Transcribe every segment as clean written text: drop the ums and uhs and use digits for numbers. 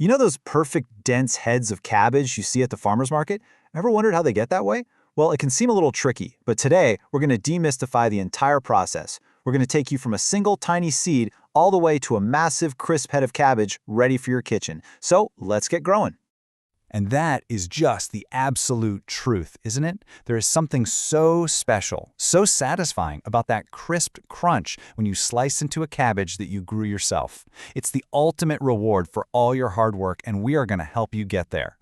You know those perfect, dense heads of cabbage you see at the farmer's market? Ever wondered how they get that way? Well, it can seem a little tricky, but today we're going to demystify the entire process. We're going to take you from a single tiny seed all the way to a massive, crisp head of cabbage ready for your kitchen. So let's get growing. And that is just the absolute truth, isn't it? There is something so special, so satisfying about that crisp crunch when you slice into a cabbage that you grew yourself. It's the ultimate reward for all your hard work, and we are going to help you get there.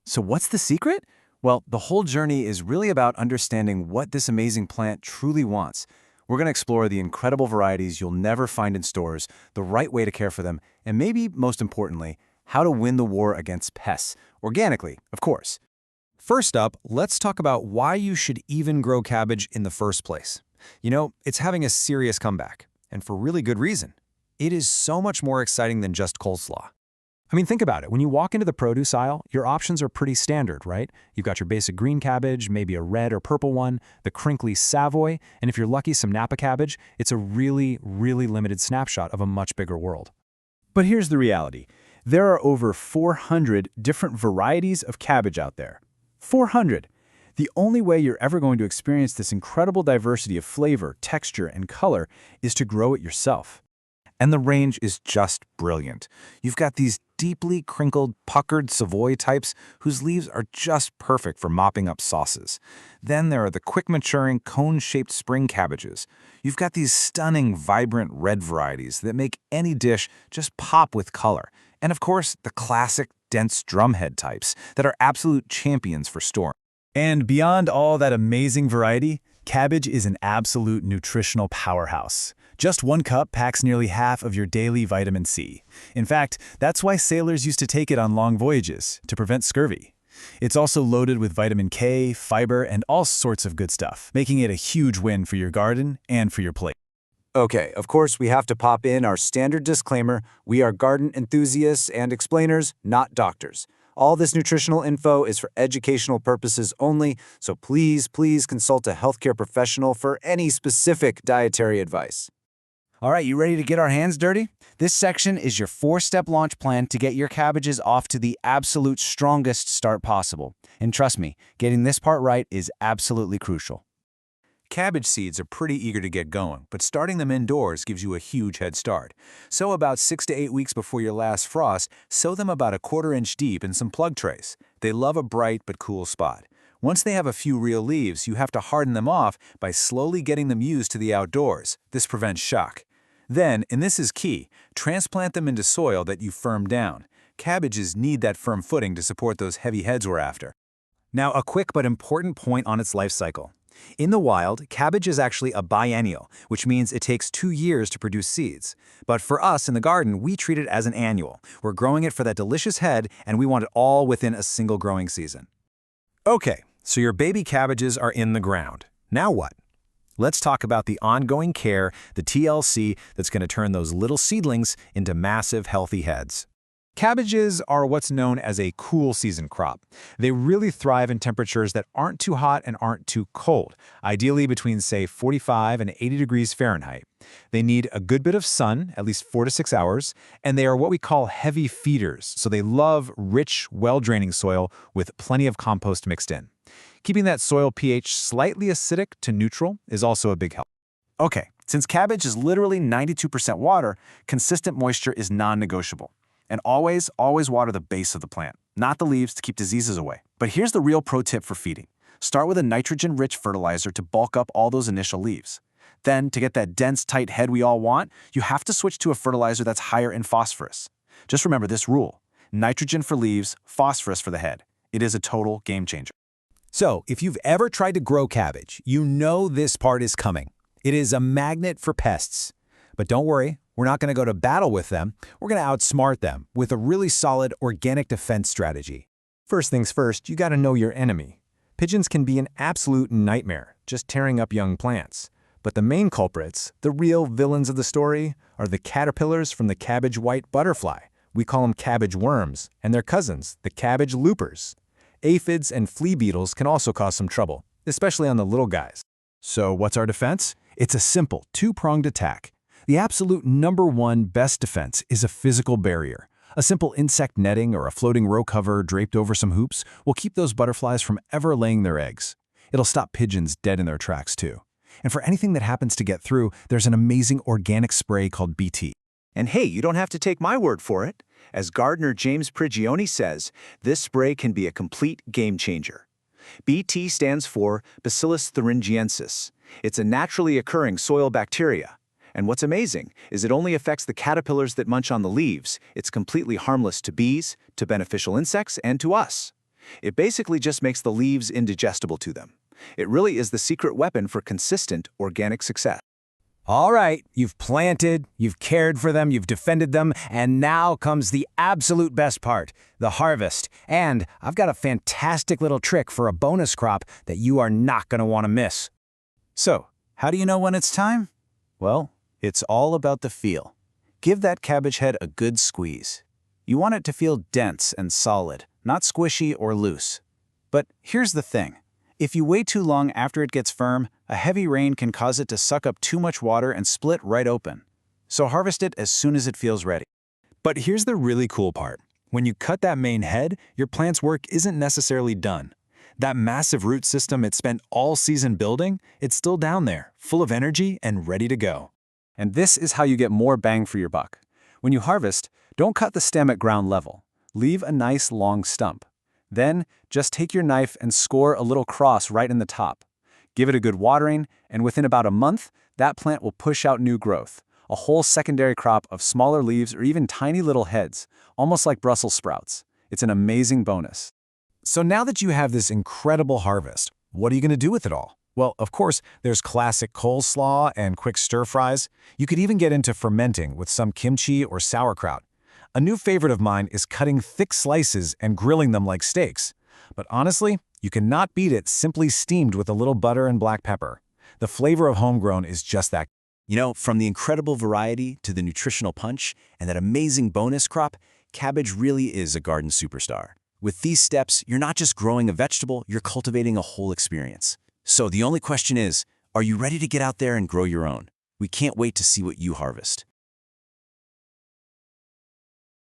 So what's the secret? Well, the whole journey is really about understanding what this amazing plant truly wants. We're going to explore the incredible varieties you'll never find in stores, the right way to care for them, and maybe, most importantly, how to win the war against pests, organically, of course. First up, let's talk about why you should even grow cabbage in the first place. You know, it's having a serious comeback, and for really good reason. It is so much more exciting than just coleslaw. I mean, think about it. When you walk into the produce aisle, your options are pretty standard, right? You've got your basic green cabbage, maybe a red or purple one, the crinkly Savoy, and if you're lucky, some Napa cabbage. It's a really, really limited snapshot of a much bigger world. But here's the reality. There are over 400 different varieties of cabbage out there. 400! The only way you're ever going to experience this incredible diversity of flavor, texture, and color is to grow it yourself. And the range is just brilliant. You've got these deeply crinkled, puckered Savoy types whose leaves are just perfect for mopping up sauces. Then there are the quick-maturing, cone-shaped spring cabbages. You've got these stunning, vibrant red varieties that make any dish just pop with color. And of course, the classic, dense drumhead types that are absolute champions for storing. And beyond all that amazing variety, cabbage is an absolute nutritional powerhouse. Just one cup packs nearly half of your daily vitamin C. In fact, that's why sailors used to take it on long voyages, to prevent scurvy. It's also loaded with vitamin K, fiber, and all sorts of good stuff, making it a huge win for your garden and for your plate. Okay, of course, we have to pop in our standard disclaimer. We are garden enthusiasts and explainers, not doctors. All this nutritional info is for educational purposes only, so please consult a healthcare professional for any specific dietary advice. All right, you ready to get our hands dirty? This section is your 4-step launch plan to get your cabbages off to the absolute strongest start possible. And trust me, getting this part right is absolutely crucial. Cabbage seeds are pretty eager to get going, but starting them indoors gives you a huge head start. So about 6 to 8 weeks before your last frost, sow them about 1/4 inch deep in some plug trays. They love a bright but cool spot. Once they have a few real leaves, you have to harden them off by slowly getting them used to the outdoors. This prevents shock. Then, and this is key, transplant them into soil that you firm down. Cabbages need that firm footing to support those heavy heads we're after. Now, a quick but important point on its life cycle. In the wild, cabbage is actually a biennial, which means it takes 2 years to produce seeds. But for us in the garden, we treat it as an annual. We're growing it for that delicious head, and we want it all within a single growing season. Okay, so your baby cabbages are in the ground. Now what? Let's talk about the ongoing care, the TLC, that's going to turn those little seedlings into massive, healthy heads. Cabbages are what's known as a cool season crop. They really thrive in temperatures that aren't too hot and aren't too cold, ideally between, say, 45 and 80 degrees Fahrenheit. They need a good bit of sun, at least 4 to 6 hours, and they are what we call heavy feeders, so they love rich, well-draining soil with plenty of compost mixed in. Keeping that soil pH slightly acidic to neutral is also a big help. Okay, since cabbage is literally 92% water, consistent moisture is non-negotiable. And always water the base of the plant, not the leaves to keep diseases away. But here's the real pro tip for feeding. Start with a nitrogen-rich fertilizer to bulk up all those initial leaves. Then, to get that dense, tight head we all want, you have to switch to a fertilizer that's higher in phosphorus. Just remember this rule: nitrogen for leaves, phosphorus for the head. It is a total game changer. So, if you've ever tried to grow cabbage, you know this part is coming. It is a magnet for pests. But don't worry, we're not going to go to battle with them. We're going to outsmart them with a really solid organic defense strategy. First things first, you got to know your enemy. Pigeons can be an absolute nightmare, just tearing up young plants. But the main culprits, the real villains of the story, are the caterpillars from the cabbage white butterfly. We call them cabbage worms, and their cousins, the cabbage loopers. Aphids and flea beetles can also cause some trouble, especially on the little guys. So what's our defense? It's a simple, two-pronged attack. The absolute #1 best defense is a physical barrier. A simple insect netting or a floating row cover draped over some hoops will keep those butterflies from ever laying their eggs. It'll stop pigeons dead in their tracks too. And for anything that happens to get through, there's an amazing organic spray called BT. And hey, you don't have to take my word for it. As gardener James Prigioni says, this spray can be a complete game changer. BT stands for Bacillus thuringiensis. It's a naturally occurring soil bacteria. And what's amazing is it only affects the caterpillars that munch on the leaves. It's completely harmless to bees, to beneficial insects, and to us. It basically just makes the leaves indigestible to them. It really is the secret weapon for consistent organic success. All right, you've planted, you've cared for them, you've defended them, and now comes the absolute best part, the harvest. And I've got a fantastic little trick for a bonus crop that you are not going to want to miss. So, how do you know when it's time? Well, it's all about the feel. Give that cabbage head a good squeeze. You want it to feel dense and solid, not squishy or loose. But here's the thing. If you wait too long after it gets firm, a heavy rain can cause it to suck up too much water and split right open. So harvest it as soon as it feels ready. But here's the really cool part. When you cut that main head, your plant's work isn't necessarily done. That massive root system it spent all season building, it's still down there, full of energy and ready to go. And this is how you get more bang for your buck. When you harvest, don't cut the stem at ground level. Leave a nice long stump. Then, just take your knife and score a little cross right in the top. Give it a good watering, and within about a month, that plant will push out new growth, a whole secondary crop of smaller leaves or even tiny little heads, almost like Brussels sprouts. It's an amazing bonus. So now that you have this incredible harvest, what are you going to do with it all? Well, of course, there's classic coleslaw and quick stir-fries. You could even get into fermenting with some kimchi or sauerkraut. A new favorite of mine is cutting thick slices and grilling them like steaks. But honestly, you cannot beat it simply steamed with a little butter and black pepper. The flavor of homegrown is just that. You know, from the incredible variety to the nutritional punch and that amazing bonus crop, cabbage really is a garden superstar. With these steps, you're not just growing a vegetable, you're cultivating a whole experience. So the only question is, are you ready to get out there and grow your own? We can't wait to see what you harvest.